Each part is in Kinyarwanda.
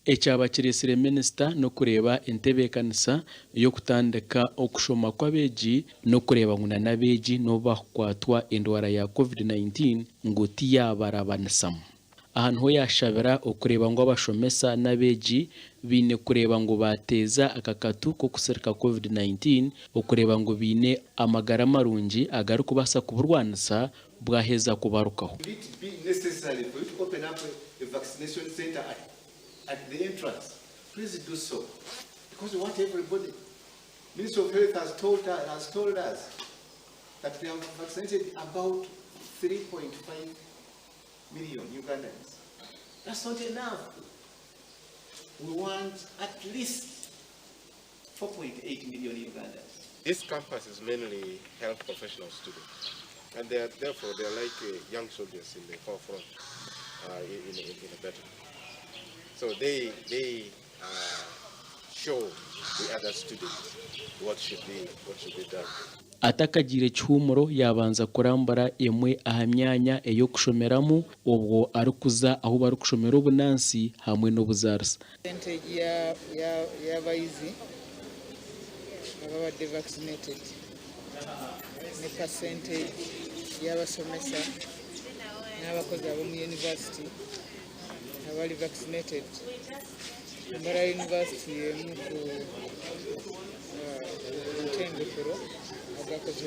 Ekyaba kiresire Minisita no kureba entebekanisa yo kutandika okushoma kw'abeegi no kureba nguna n'abeegi no bakwatwa endwara ya COVID19 ngo tiyabarabansamu. Ahantu ho yashabira okureba ngo abashomesa n'abeegi bine kureba ngo bateza akakatu ko kusereka COVID19 okureba ngo bine amagara marungi agari kubasa kuburwanisa bwaheza kubarukaho. At the entrance, please do so, because we want everybody. Ministry of Health has told us that we have vaccinated about 3.5 million Ugandans. That's not enough. We want at least 4.8 million Ugandans. This campus is mainly health professional students, and therefore they are like young soldiers in the forefront in a battle. So they show the other students what should be done. Atakagire cyumuro yabanza kurambara emwe aha myanya eyo kushomeramu ubwo arikuza aho bari kushomera ubunansi hamwe n'obuzarisa. Percentage ya bayizi ababadde vaccinated ne percentage y'abasomesa n'abakozi abo mu university abali vaccinated. Mbara University emu ku ntendekero agakozi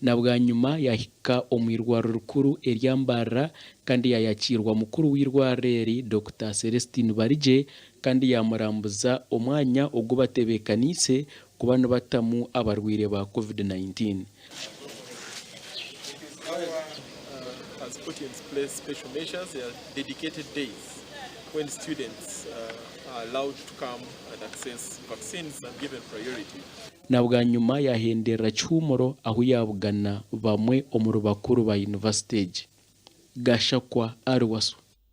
na bwa nyuma yahika omwirwaro rukuru eryambarara kandi yayakirwa mukuru w'irwareri Dr. Celestine Barije kandi yamurambuza omwanya ogwo batebekanise kubana batamu abarwire ba COVID-19. Has put in place special measures, dedicated days when students are allowed to come and access vaccines and given priority. Na bwa nyuma yahendera cyumuro aho yabugana bamwe omuru bakuru ba university Gashakwa ari waso.